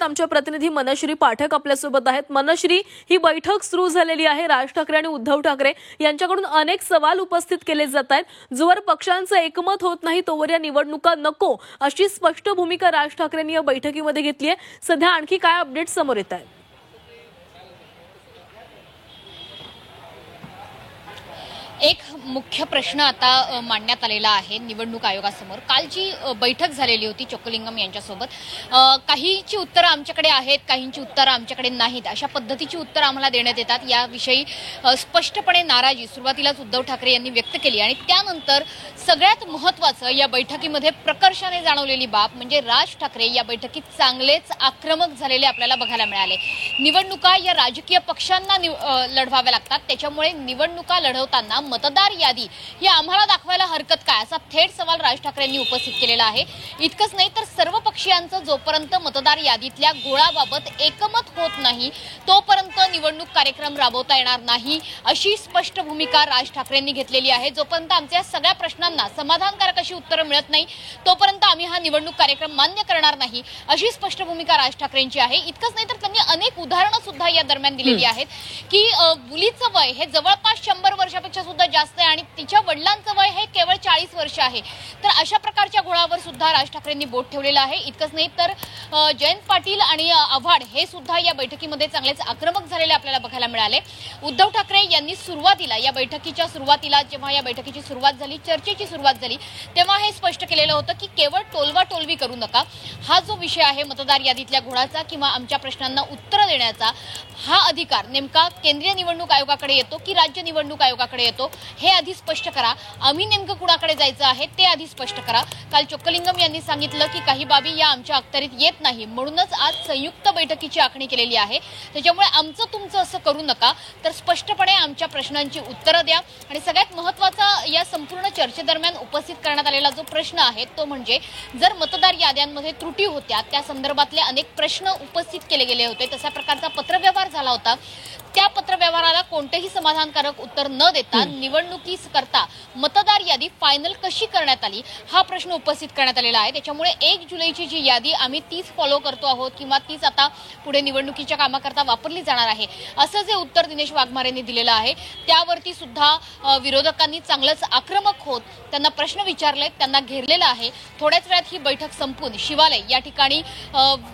आमच्या प्रतिनिधी मनश्री पाठक आपल्यासोबत आहेत। मनश्री, ही बैठक सुरू झालेली आहे। राज ठाकरे आणि उद्धव ठाकरे यांच्याकडून अनेक सवाल उपस्थित केले जात आहेत। जोवर पक्षांचं एकमत होत नाही तोवर या निवडणुका नको अशी स्पष्ट भूमिका राज ठाकरेंनी या बैठकीमध्ये घेतली आहे। सध्या आणखी काय अपडेट समोर येत आहेत? एक मुख्य प्रश्न आता मांडण्यात आलेला आहे निवडणूक आयोगासमोर। काल जी बैठक झालेली होती चोक्कलिंगम यांच्यासोबत, काहींची उत्तरं आमच्याकडे आहेत, काहींची उत्तरं आमच्याकडे नाहीत, अशा पद्धतीची उत्तरं आम्हाला देण्यात येतात। याविषयी स्पष्टपणे नाराजी सुरुवातीलाच उद्धव ठाकरे यांनी व्यक्त केली आणि त्यानंतर सगळ्यात महत्त्वाचं या बैठकीमध्ये प्रकर्षाने जाणवलेली बाब म्हणजे राज ठाकरे या बैठकीत चांगलेच आक्रमक झालेले आपल्याला बघायला मिळाले। निवडणुका या राजकीय पक्षांना लढवाव्या लागतात, त्याच्यामुळे निवडणुका लढवताना मतदार यादी ही आम्हाला दाखवायला हरकत काय, असा थेट सवाल राज ठाकरेंनी उपस्थित केलेला आहे। इतकंच नाही तर सर्व पक्षीयांचं जोपर्यंत मतदार यादीतल्या घोळाबाबत एकमत होत नाही तोपर्यंत निवडणूक कार्यक्रम राबवता येणार नाही अशी स्पष्ट भूमिका राज ठाकरेंनी घेतलेली आहे। जोपर्यंत आमच्या सगळ्या प्रश्नांना समाधानकारक अशी उत्तरं मिळत नाही तोपर्यंत आम्ही हा निवडणूक कार्यक्रम मान्य करणार नाही अशी स्पष्ट भूमिका राज ठाकरेंची आहे। इतकंच नाही तर त्यांनी अनेक उदाहरणं सुद्धा या दरम्यान दिलेली आहेत की मुलीचं वय हे जवळपास 100 वर्षापेक्षा सुद्धा जास्त आहे आणि तिच्या वडिलांचं वय हे केवळ 40 वर्ष आहे। तर अशा प्रकारच्या घोळावर सुद्धा राज ठाकरेंनी बोट ठेवलेलं आहे। इतकंच नाही तर जयंत पाटील आणि आव्हाड हे सुद्धा या बैठकीमध्ये चांगलेच आक्रमक झालेले आपल्याला बघायला मिळाले। उद्धव ठाकरे यांनी सुरुवातीला या बैठकीच्या सुरुवातीला जेव्हा या बैठकीची सुरुवात झाली, चर्चेची सुरुवात झाली, तेव्हा हे स्पष्ट केलेलं होतं की केवळ टोलवा टोलवी करू नका। हा जो विषय आहे मतदार यादीतल्या घोळाचा किंवा आमच्या प्रश्नांना उत्तर देण्याचा, हा अधिकार नेमका केंद्रीय निवडणूक आयोगाकडे येतो की राज्य निवडणूक आयोगाकडे येतो हे आधी स्पष्ट करा। आम्ही नेमकं कुणाकडे जायचं आहे ते आधी स्पष्ट करा। काल चोक्कलिंगम यांनी सांगितलं की काही बाबी या आमच्या अखत्यारीत येत नाही, म्हणूनच आज संयुक्त बैठकीची आखणी केलेली आहे। त्याच्यामुळे आमचं तुमचं असं करू नका, तर स्पष्टपणे आमच्या प्रश्नांची उत्तरं द्या। आणि सगळ्यात महत्त्वाचा या संपूर्ण चर्चेदरम्यान उपस्थित करण्यात आलेला जो प्रश्न आहे तो म्हणजे जर मतदार याद्यांमध्ये त्रुटी होत्या त्या संदर्भातले अनेक प्रश्न उपस्थित केले गेले होते, तशा प्रकारचा पत्रव्यवहार झाला होता। त्या पत्रव्यवहाराला कोणतेही समाधानकारक उत्तर न देता निवडणुकीस करता मतदार यादी फायनल कशी करण्यात आली हा प्रश्न उपस्थित करण्यात आलेला आहे। त्याच्यामुळे 1 जुलैची जी यादी आम्ही तीच फॉलो करतो आहोत किंवा तीच आता पुढे निवडणुकीच्या कामाकरता वापरली जाणार आहे असं जे उत्तर दिनेश वाघमारेंनी दिलेलं आहे त्यावरती सुद्धा विरोधकांनी चांगलंच आक्रमक होत त्यांना प्रश्न विचारले, त्यांना घेरलेलं आहे। थोड्याच वेळात ही बैठक संपून शिवालय या ठिकाणी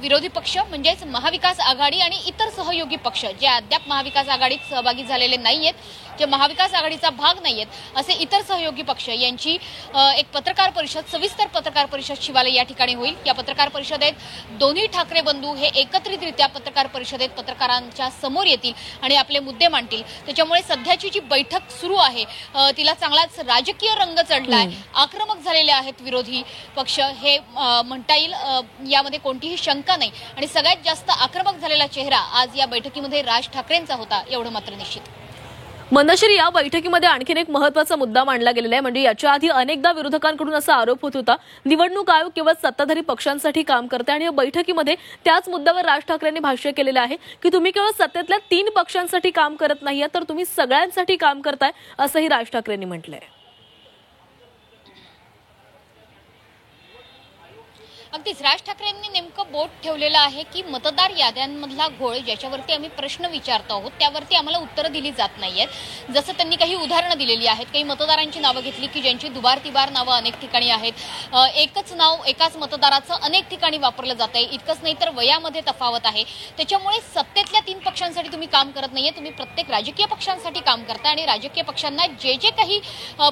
विरोधी पक्ष म्हणजेच महाविकास आघाडी आणि इतर सहयोगी पक्ष जे अद्याप महाविकास आघाडीत सहभागी झालेले नाहीयेत, जे महाविकास आघाडीचा भाग नाहीयेत, असे इतर सहयोगी पक्ष यांची एक पत्रकार परिषद, सविस्तर पत्रकार परिषद शिवालय या ठिकाणी होईल। या पत्रकार परिषदेत दोन्ही ठाकरे बंधू हे एकत्रितरित्या पत्रकार परिषदेत पत्रकारांच्या समोर येतील आणि आपले मुद्दे मांडतील। त्याच्यामुळे सध्याची जी बैठक सुरू आहे तिला चांगलाच राजकीय रंग चढलाय, आक्रमक झालेले आहेत विरोधी पक्ष हे म्हणता येईल, यामध्ये कोणतीही शंका नाही। आणि सगळ्यात जास्त आक्रमक झालेला चेहरा आज या बैठकीमध्ये राज ठाकरेंचा होता, एवढं मात्र निश्चित। मनश्री, या बैठकीमध्ये आणखीन एक महत्त्वाचा मुद्दा मांडला गेलेला आहे, म्हणजे याच्या आधी अनेकदा विरोधकांकडून असा आरोप होत होता निवडणूक आयोग केवळ सत्ताधारी पक्षांसाठी काम करते आणि या बैठकीमध्ये त्याच मुद्द्यावर राज ठाकरेंनी भाष्य केलेलं आहे की तुम्ही केवळ सत्तेतल्या 3 पक्षांसाठी काम करत नाहीये तर तुम्ही सगळ्यांसाठी काम करताय असंही राज ठाकरेंनी म्हटलंय। अगदीच राज ठाकरेंनी नेमकं बोट ठेवलेलं आहे की मतदार याद्यांमधला घोळ ज्याच्यावरती आम्ही प्रश्न विचारतो आहोत त्यावरती आम्हाला उत्तरं दिली जात नाहीयेत। जसं त्यांनी काही उदाहरणं दिलेली आहेत, काही मतदारांची नावं घेतली की ज्यांची दुबार तिबार नावं अनेक ठिकाणी आहेत, एकच नाव एकाच मतदाराचं अनेक ठिकाणी वापरलं जात आहे। इतकंच नाही तर वयामध्ये तफावत आहे। त्याच्यामुळे सत्तेतल्या 3 पक्षांसाठी तुम्ही काम करत नाहीये, तुम्ही प्रत्येक राजकीय पक्षांसाठी काम करताय आणि राजकीय पक्षांना जे जे काही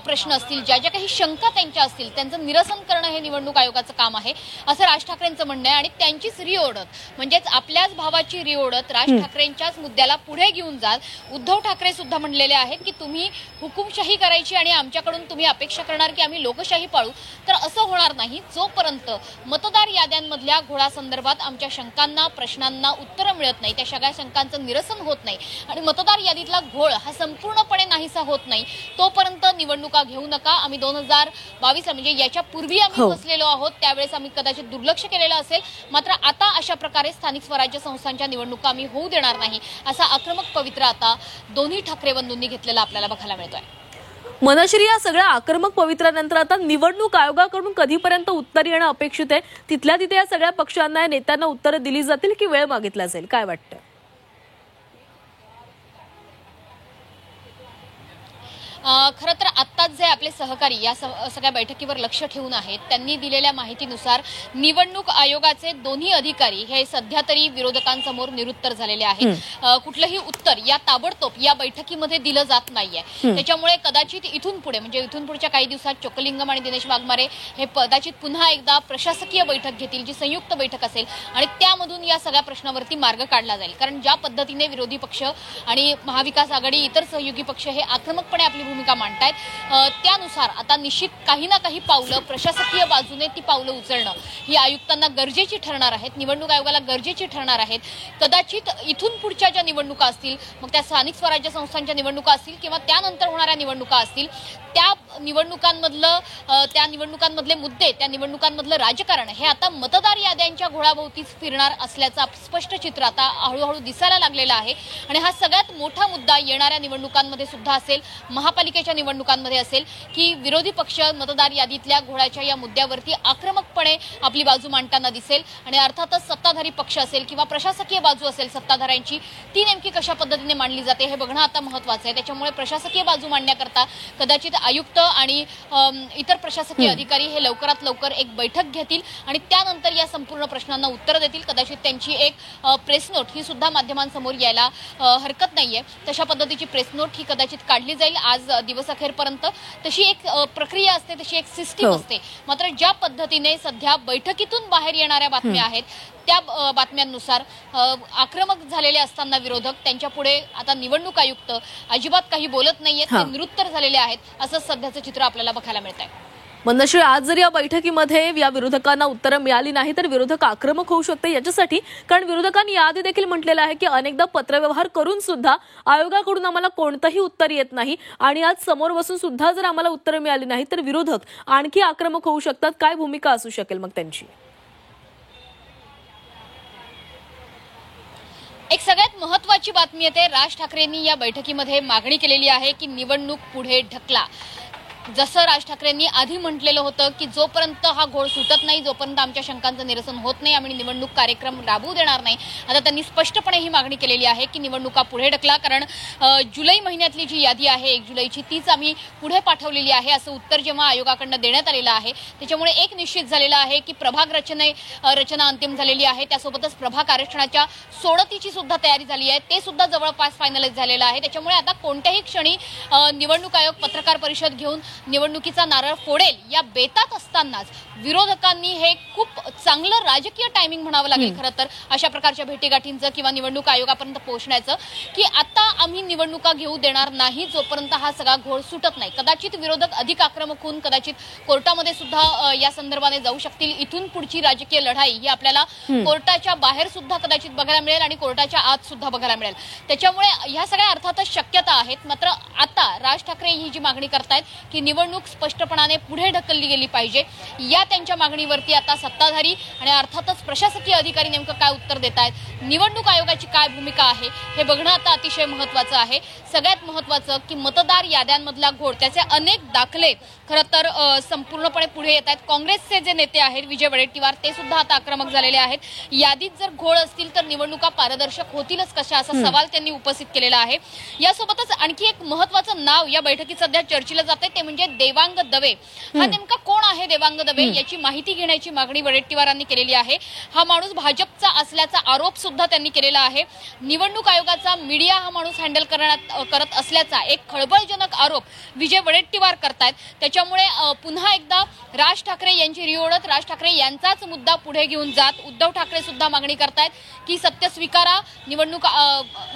प्रश्न असतील, ज्या ज्या काही शंका त्यांच्या असतील त्यांचं निरसन करणं हे निवडणूक आयोगाचं काम आहे असं राज ठाकरेंचं म्हणणं आहे। आणि त्यांचीच रिओढत म्हणजेच आपल्याच भावाची रिओढत राज ठाकरेंच्याच मुद्द्याला पुढे घेऊन जात उद्धव ठाकरे सुद्धा म्हणलेले आहेत की तुम्ही हुकुमशाही करायची आणि आमच्याकडून तुम्ही अपेक्षा करणार की आम्ही लोकशाही पाळू, तर असं होणार नाही जोपर्यंत मतदार याद्यांमधल्या घोळासंदर्भात आमच्या शंकांना प्रश्नांना उत्तरं मिळत नाही, त्या सगळ्या शंकांचं निरसन होत नाही आणि मतदार यादीतला घोळ हा संपूर्णपणे नाहीसा होत नाही तोपर्यंत निवडणुका घेऊ नका। आम्ही 2022 म्हणजे याच्या पूर्वी आम्ही बसलेलो आहोत, त्यावेळेस आम्ही कदाचित दुर्लक्ष केलेलं असेल, मात्र आता अशा प्रकारे स्थानिक स्वराज्य संस्थांच्या निवडणुका आम्ही होऊ देणार नाही असा आक्रमक पवित्रा आता दोन्ही ठाकरे बंधूंनी घेतलेला आपल्याला बघायला मिळतोय। मनश्री, या सगळ्या आक्रमक पवित्र्यानंतर आता निवडणूक आयोगाकडून कधीपर्यंत उत्तर येणं अपेक्षित आहे? तिथल्या तिथे या सगळ्या पक्षांना, नेत्यांना उत्तरं दिली जातील की वेळ मागितला जाईल? काय वाटतं? खरं तर आत्ताच जे आपले सहकारी या सगळ्या बैठकीवर लक्ष ठेवून आहेत त्यांनी दिलेल्या माहितीनुसार निवडणूक आयोगाचे दोन्ही अधिकारी हे सध्या तरी विरोधकांसमोर निरुत्तर झालेले आहेत. कुठलंही उत्तर या ताबडतोब या बैठकीमध्ये दिलं जात नाहीये. त्याच्यामुळे कदाचित इथून पुढे म्हणजे इथून पुढच्या काही दिवसात चोक्कलिंगम आणि दिनेश वाघमारे हे कदाचित पुन्हा एकदा प्रशासकीय बैठक घेतील, जी संयुक्त बैठक असेल आणि त्यामधून या सगळ्या प्रश्नावरती मार्ग काढला जाईल. कारण ज्या पद्धतीने विरोधी पक्ष आणि महाविकास आघाडी इतर सहयोगी पक्ष हे आक्रमकपणे आपली भूमिका मांडतायत, त्यानुसार आता निश्चित काही ना काही पावलं प्रशासकीय बाजूने ती पावलं उचलणं ही आयुक्तांना गरजेची ठरणार आहेत, निवडणूक आयोगाला गरजेची ठरणार आहेत. कदाचित इथून पुढच्या ज्या निवडणुका असतील, मग त्या स्थानिक स्वराज्य संस्थांच्या निवडणुका असतील किंवा त्यानंतर होणाऱ्या निवडणुका असतील, त्या निवडणुकांमधले मुद्दे, त्या निवडणुकांमधलं राजकारण हे आता मतदार याद्यांच्या घोळाभोवतीच फिरणार असल्याचं स्पष्ट चित्र आता हळूहळू दिसायला लागलेलं आहे. आणि हा सगळ्यात मोठा मुद्दा येणाऱ्या निवडणुकांमध्ये सुद्धा असेल, महापालिकेच्या निवडणुकांमध्ये असेल, की विरोधी पक्ष मतदार यादीतल्या घोळाच्या या मुद्द्यावरती आक्रमकपणे आपली बाजू मांडताना दिसेल. आणि अर्थातच सत्ताधारी पक्ष असेल किंवा प्रशासकीय बाजू असेल सत्ताधाऱ्यांची, ती नेमकी कशा पद्धतीने मांडली जाते हे बघणं आता महत्त्वाचं आहे. त्याच्यामुळे प्रशासकीय बाजू मांडण्याकरता कदाचित आयुक्त आणि इतर प्रशासकीय अधिकारी हे लवकरात लवकर एक बैठक घेतील आणि त्यानंतर या संपूर्ण प्रश्नांना उत्तर देतील. कदाचित त्यांची एक प्रेस नोट ही सुद्धा माध्यमांसमोर यायला हरकत नाहीये. तशा पद्धतीची प्रेस नोट ही कदाचित काढली जाईल आज दिवसअखेरपर्यंत. तशी एक प्रक्रिया असते, तशी एक सिस्टीम असते. मात्र ज्या पद्धतीने सध्या बैठकीतून बाहेर येणाऱ्या बातम्या आहेत त्या बातम्यांनुसार आक्रमक झालेले असताना विरोधक त्यांच्यापुढे आता निवडणूक आयुक्त अजिबात काही बोलत नाहीयेत, ते निरुत्तर झालेले आहेत, असं सध्याचं चित्र आपल्याला बघायला मिळत आहे. मनश्री, आज जर या बैठकीमध्ये या विरोधकांना उत्तरं मिळाली नाही तर विरोधक आक्रमक होऊ शकते याच्यासाठी, कारण विरोधकांनी याआधी देखील म्हटलेलं आहे की अनेकदा पत्रव्यवहार करून सुद्धा आयोगाकडून आम्हाला कोणतंही उत्तर येत नाही आणि आज समोर बसून सुद्धा जर आम्हाला उत्तरं मिळाली नाही तर विरोधक आणखी आक्रमक होऊ शकतात. काय भूमिका असू शकेल मग त्यांची? एक सगळ्यात महत्वाची बातमी येते, राज ठाकरेंनी या बैठकीमध्ये मागणी केलेली आहे की निवडणूक पुढे ढकला. जसं राज ठाकरेंनी आधी म्हटलेलं होतं की जोपर्यंत हा घोळ सुटत नाही, जोपर्यंत आमच्या शंकांचं निरसन होत नाही, आम्ही निवडणूक कार्यक्रम राबवू देणार नाही. आता त्यांनी स्पष्टपणे ही मागणी केलेली आहे की निवडणुका पुढे ढकला. कारण जुलै महिन्यातली जी यादी आहे 1 जुलैची, तीच आम्ही पुढे पाठवलेली आहे असं उत्तर जेव्हा आयोगाकडनं देण्यात आलेलं आहे. त्याच्यामुळे एक निश्चित झालेलं आहे की प्रभाग रचना अंतिम झालेली आहे. त्यासोबतच प्रभाग आरक्षणाच्या सोडतीची सुद्धा तयारी झाली आहे, ते सुद्धा जवळपास फायनलाइज झालेलं आहे. त्याच्यामुळे आता कोणत्याही क्षणी निवडणूक आयोग पत्रकार परिषद घेऊन निवडणुकीचा नारळ फोडेल या बेतात असतानाच विरोधकांनी हे खूप चांगलं राजकीय टायमिंग म्हणावं लागेल खरं तर अशा प्रकारच्या भेटीगाठींचं किंवा निवडणूक आयोगापर्यंत पोहोचण्याचं, की आता आम्ही निवडणुका घेऊ देणार नाही जोपर्यंत हा सगळा घोळ सुटत नाही. कदाचित विरोधक अधिक आक्रमक होऊन कदाचित कोर्टामध्ये सुद्धा या संदर्भाने जाऊ शकतील. इथून पुढची राजकीय लढाई ही आपल्याला कोर्टाच्या बाहेर सुद्धा कदाचित बघायला मिळेल आणि कोर्टाच्या आत सुद्धा बघायला मिळेल. त्याच्यामुळे ह्या सगळ्या अर्थातच शक्यता आहेत. मात्र आता राज ठाकरे ही जी मागणी करतायत की निवडणूक स्पष्टपणाने पुढे ढकलली गेली पाहिजे, या त्यांच्या मागणीवरती आता सत्ताधारी आणि अर्थातच प्रशासकीय अधिकारी नेमकं काय उत्तर देत आहेत, निवडणूक आयोगाची काय भूमिका आहे हे बघणं आता अतिशय महत्वाचं आहे. सगळ्यात महत्वाचं की मतदार याद्यांमधला घोळ, त्याचे अनेक दाखले खरं तर संपूर्णपणे पुढे येत आहेत. काँग्रेसचे जे नेते आहेत विजय वडेट्टीवार, ते सुद्धा आता आक्रमक झालेले आहेत. यादीत जर घोळ असतील तर निवडणुका पारदर्शक होतीलच कशा, असा सवाल त्यांनी उपस्थित केलेला आहे. यासोबतच आणखी एक महत्वाचं नाव या बैठकीत सध्या चर्चेला जाते, ते म्हणजे देवांग दवे. हा नेमका कोण आहे देवांग दवे याची माहिती घेण्याची मागणी वडेट्टीवारांनी केलेली आहे. हा माणूस भाजपचा असल्याचा आरोप सुद्धा त्यांनी केलेला आहे. निवडणूक आयोगाचा मीडिया हा माणूस हँडल करत असल्याचा एक खळबळजनक आरोप विजय वडेट्टीवार करतायत. त्याच्यामुळे पुन्हा एकदा राज ठाकरे यांची रिओळत, राज ठाकरे यांचाच मुद्दा पुढे घेऊन जात उद्धव ठाकरे सुद्धा मागणी करतायत की सत्य स्वीकारा, निवडणूक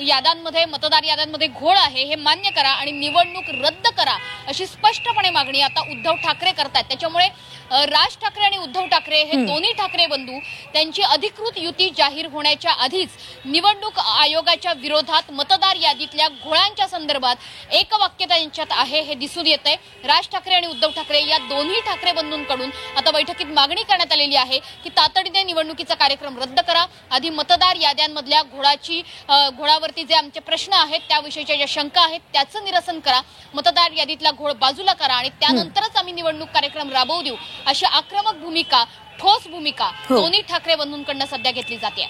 याद्यांमध्ये मतदार याद्यांमध्ये घोळ आहे हे मान्य करा आणि निवडणूक रद्द करा, अशी स्पष्टपणे मागणी आता उद्धव ठाकरे करतायत. त्याच्यामुळे राज ठाकरे आणि उद्धव ठाकरे हे दोन्ही ठाकरे बंधू त्यांची अधिकृत युती जाहीर होण्याच्या आधीच निवडणूक आयोगाच्या विरोधात मतदार यादीतल्या घोळांच्या संदर्भात एकवाक्यता यांच्यात आहे हे दिसून येतंय. राज ठाकरे आणि उद्धव ठाकरे या दोन्ही ठाकरे बंधूंकडून आता बैठकीत मागणी करण्यात आलेली आहे की तातडीने निवडणुकीचा कार्यक्रम रद्द करा, आधी मतदार याद्यांमधल्या घोळावरती जे आमचे प्रश्न आहेत त्याविषयीच्या ज्या शंका आहेत त्याचं निरसन करा, मतदार यादीतला घोळ बाजूला करा आणि त्यानंतरच आम्ही निवडणूक कार्यक्रम राबवू देऊ, अशी आक्रमक भूमिका, ठोस भूमिका दोन्ही ठाकरे बंधूंकडून सध्या घेतली जाते.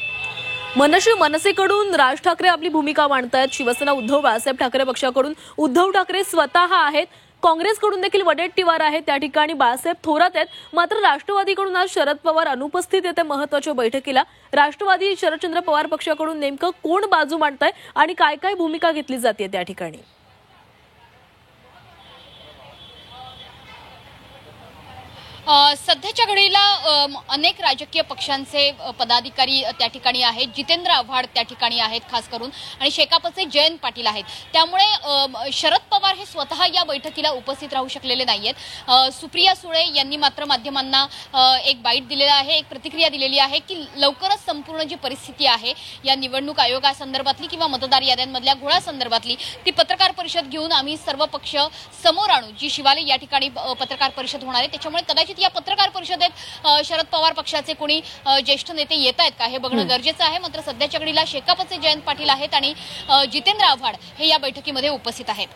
मनसे मनसेकडून राज ठाकरे आपली भूमिका मांडतायत, शिवसेना उद्धव बाळासाहेब ठाकरे पक्षाकडून उद्धव ठाकरे स्वतः आहेत, काँग्रेसकडून देखील वडेट्टीवार आहे, त्या ठिकाणी बाळासाहेब थोरात आहेत. मात्र राष्ट्रवादीकडून आज शरद पवार अनुपस्थित येते महत्वाच्या बैठकीला. राष्ट्रवादी शरदचंद्र पवार पक्षाकडून नेमकं कोण बाजू मांडतंय आणि काय काय भूमिका घेतली जाते त्या ठिकाणी? सध्याच्या घडीला अनेक राजकीय पक्षांचे पदाधिकारी त्या ठिकाणी आहेत. जितेंद्र आव्हाड त्या ठिकाणी आहेत खास करून, आणि शेकापचे जयंत पाटील आहेत. त्यामुळे शरद पवार हे स्वतः या बैठकीला उपस्थित राहू शकलेले नाहीयेत. सुप्रिया सुळे यांनी मात्र माध्यमांना एक बाईट दिलेला आहे, एक प्रतिक्रिया दिलेली आहे की लवकरच संपूर्ण जी परिस्थिती आहे या निवडणूक आयोगासंदर्भातली किंवा मतदार याद्यांमधल्या घोळासंदर्भातली ती पत्रकार परिषद घेऊन आम्ही सर्व पक्ष समोर आणू, जी शिवालय या ठिकाणी पत्रकार परिषद होणार आहे. त्याच्यामुळे कदाचित या पत्रकार परिषदेत शरद पवार पक्षाचे कोणी ज्येष्ठ नेते येत आहेत का हे बघणं गरजेचं आहे. मात्र सध्याच्या घडीला शेकापचे जयंत पाटील आहेत आणि जितेंद्र आव्हाड हे या बैठकीमध्ये उपस्थित आहेत.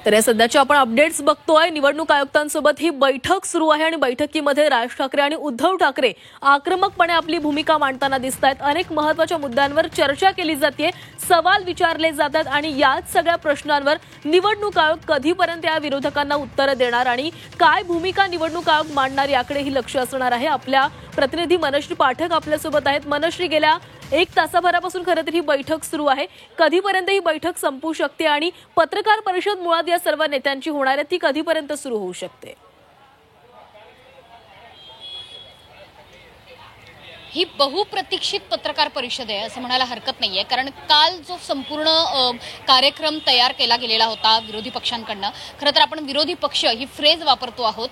तर या सध्याच्या आपण अपडेट्स बघतोय. निवडणूक आयुक्तांसोबत ही बैठक सुरू आहे आणि बैठकीमध्ये राज ठाकरे आणि उद्धव ठाकरे आक्रमकपणे आपली भूमिका मांडताना दिसत आहेत. अनेक महत्वाच्या मुद्द्यांवर चर्चा केली जाते, सवाल विचारले जातात आणि याच सगळ्या प्रश्नांवर निवडणूक आयोग कधीपर्यंत या विरोधकांना उत्तरं देणार आणि काय भूमिका निवडणूक आयोग मांडणार याकडेही लक्ष असणार आहे. आपल्या प्रतिनिधी मनश्री पाठक आपल्यासोबत आहेत. मनश्री, गेल्या 1 तासाभरापासून खरं तर ही बैठक सुरू आहे. कधीपर्यंत ही बैठक संपू शकते आणि पत्रकार परिषद मुळात या सर्व नेत्यांची होणार आहे ती कधीपर्यंत सुरू होऊ शकते? ही बहुप्रतीक्षित पत्रकार परिषद आहे असं म्हणायला हरकत नाहीये, कारण काल जो संपूर्ण कार्यक्रम तयार केला गेलेला होता विरोधी पक्षांकडनं, खरं तर आपण विरोधी पक्ष ही फ्रेज वापरतो आहोत,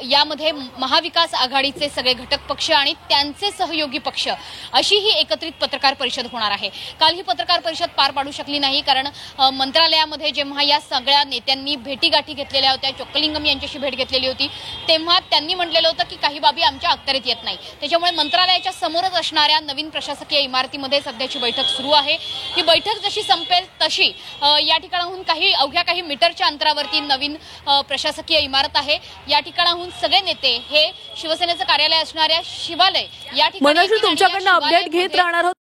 यामध्ये महाविकास आघाडीचे सगळे घटक पक्ष आणि त्यांचे सहयोगी पक्ष अशी ही एकत्रित पत्रकार परिषद होणार आहे. काल ही पत्रकार परिषद पार पाडू शकली नाही, कारण मंत्रालयामध्ये जेव्हा या सगळ्या नेत्यांनी भेटीगाठी घेतलेल्या होत्या, चोक्कलिंगम यांच्याशी भेट घेतलेली होती, तेव्हा त्यांनी म्हटलेलं होतं की काही बाबी आमच्या अखत्यारीत येत नाही. त्याच्यामुळे मंत्रालयाच्या समोरच असणाऱ्या नवीन प्रशासकीय इमारतीमध्ये सध्याची बैठक सुरू आहे. ही बैठक जशी संपेल तशी या ठिकाणाहून अवघ्या काही मीटरच्या अंतरावरती नवीन प्रशासकीय इमारत आहे. या ठिकाणाहून सगळे नेते हे शिवसेनेचं कार्यालय असणाऱ्या शिवालय या ठिकाणी मनश्री, तुमच्याकडनं अपडेट घेत राहणार आहोत.